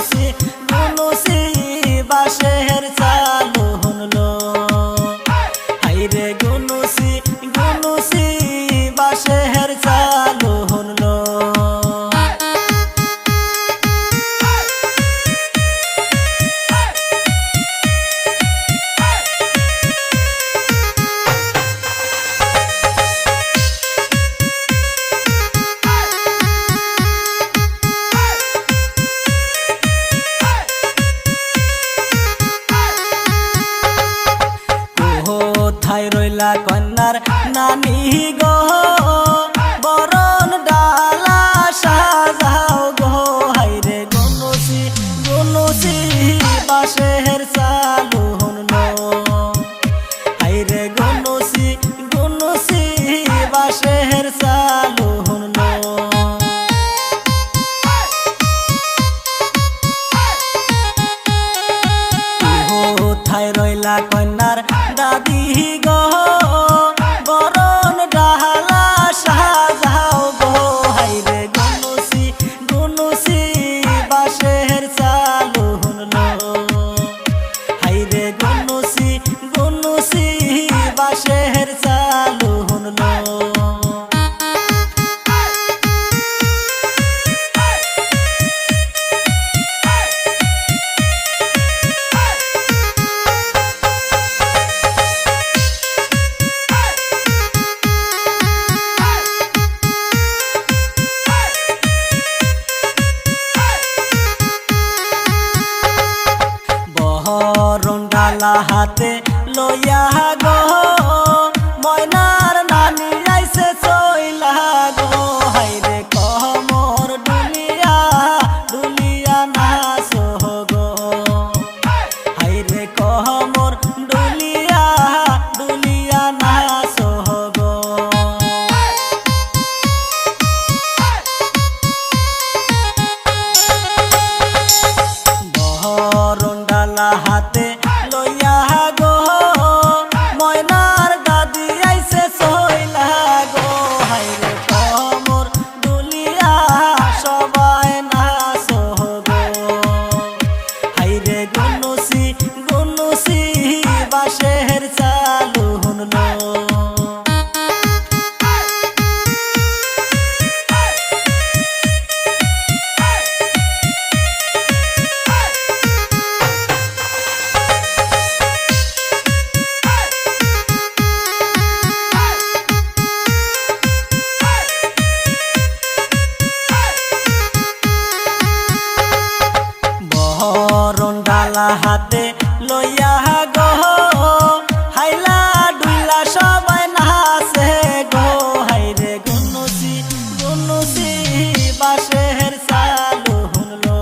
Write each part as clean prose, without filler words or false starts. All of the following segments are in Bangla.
গুনুসি বাঁশের চালু হুনলো হাইরে গুনুসি বাঁশের চালু হুনলো কোথায় রইলা কন্যার নানি গো বরণ ডালা সাজাও গো হাইরে গুনুসি বাঁশের চালু হুনলো হাইরে গুনুসি বাঁশের চালু হুনলো কোথায় রইলা কন্যার দাদি গো বরণ ডালা সাজাও গো হাইরে গুনুসি বাঁশের চালু হুনলো হাইরে গুনুসি বাঁশের চালু হুনলো বরণ ডালা হাতে লইয়া গো ময়নার নানি আইছে চইলা গো হাইরে কমর ডুলিয়া নাচ গো হাইরে কমর ডুলিয়া নাচ গো বরণ ডালা হাতে লইয়া গো ময়নার দাদি আইছে চইলা গো হাইরে কমর ডুলিয়া সবাই নাচ গো হাইরে গুনুসি বাঁশের চালু হুনলো বরণ ডালা হাতে লইয়া গো হাইলা ডুইলা সবাই নাচে গো হাইরে গুনুসি বাঁশের চালু হুনলো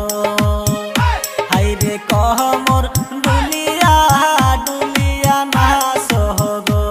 হাইরে কমর ডুলিয়া নাচ গো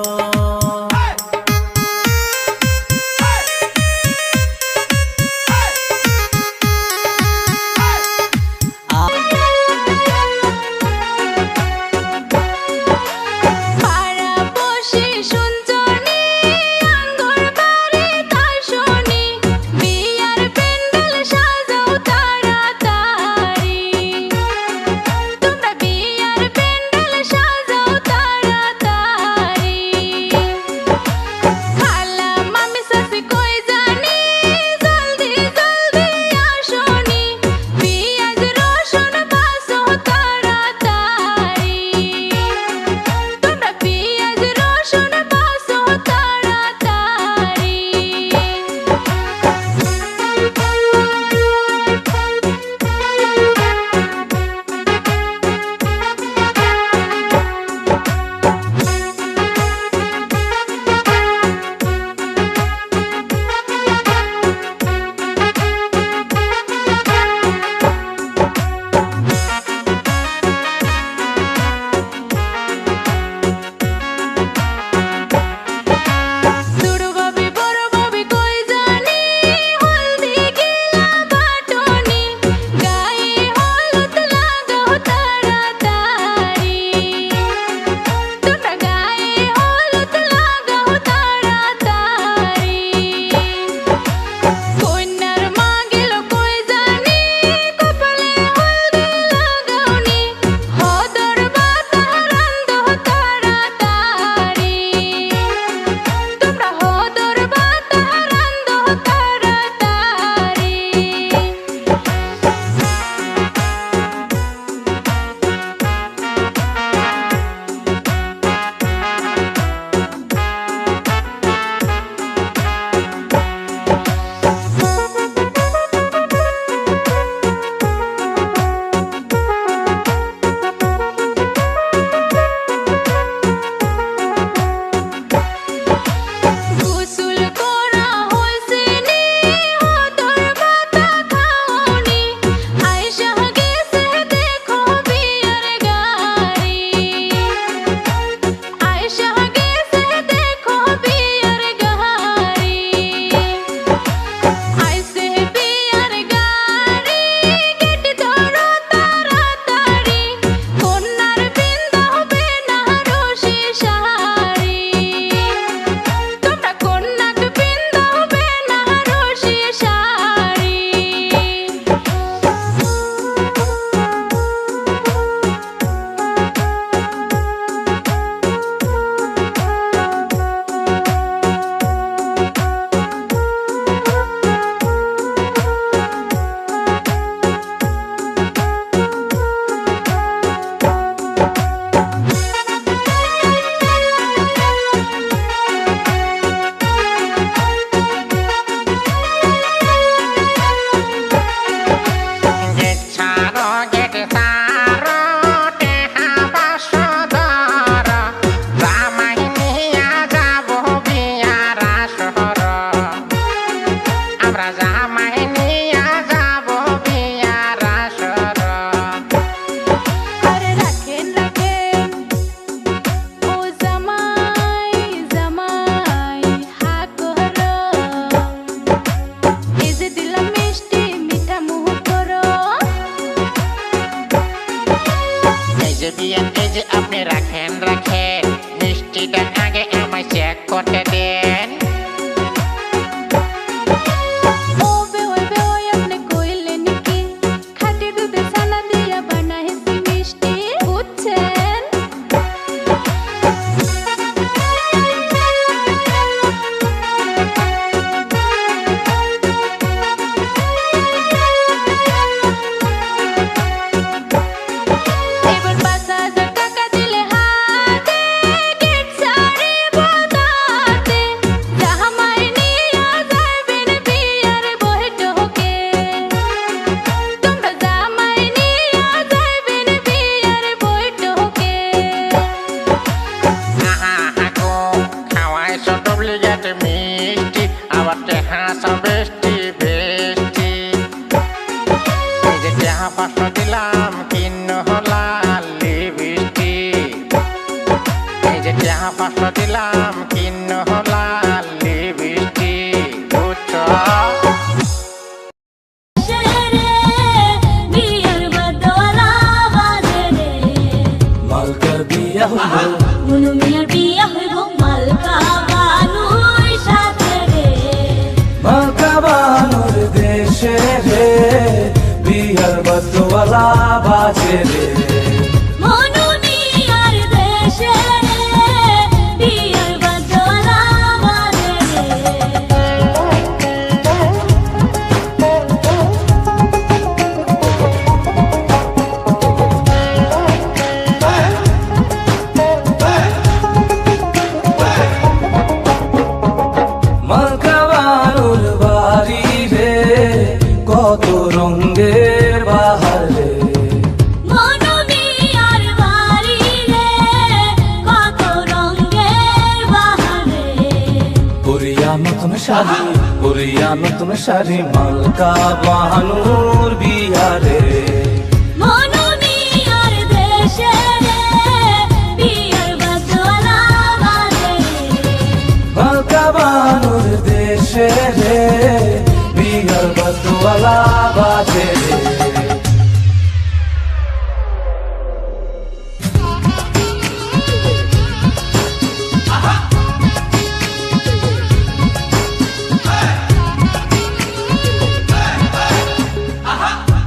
বিয়ান এই যে আপনি রাখেন মিষ্টিটা আগে আমায় চেক করতে দেন। মিষ্টি আবার হাসা বেষ্টি বেষ্টি এই যে টেহা 500 দিলাম কিন্ন হলাল লিপস্টিক এই যে টেহা 500 দিলাম কিন্ন হলাল লিপস্টিক বুঝছো মালকার বিয়া হলো মুনু মিয়ার বিয়া হইব মালকা বানুর সাথে রে মালকা বানুর দেশে রে বিয়ার বদওয়ালা বাজে রে মুনু মিয়ার দেশে রে বিয়ার বদলা বাজে মালকা বানুর বাড়ি রে কত রঙের বাহার রে মুনু মিয়ার বাড়ি রে কত রঙের বাহারে পুরিয়া নতুন শাড়ি মালকা বানুর বিয়া রে মুনু মিয়ার দেশে রে বিয়ার বদলা বাজে মালকা বানুর দেশে রে বিয়ার বদওয়ালা বাজে রে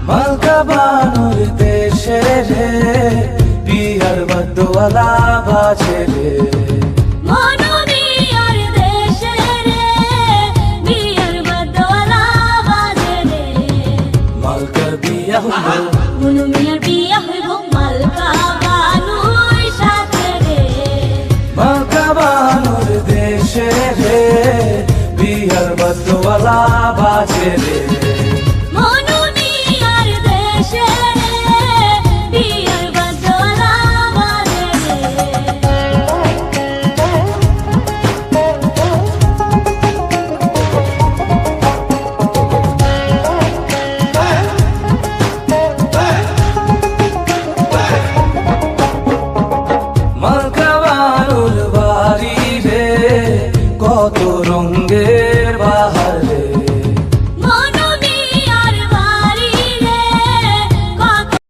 মালকা বানুর দেশে রে বিয়ার বদওয়ালা বাজে রে মুনু মিয়ার দেশে রে বিয়ার বদলা বাজে রে মালকার বিয়া হলো মুনু মিয়ার বিয়া হইব মালকা বানুর সাথে রে মালকা বানুর দেশে রে বিয়ার বদওয়ালা বাজে রে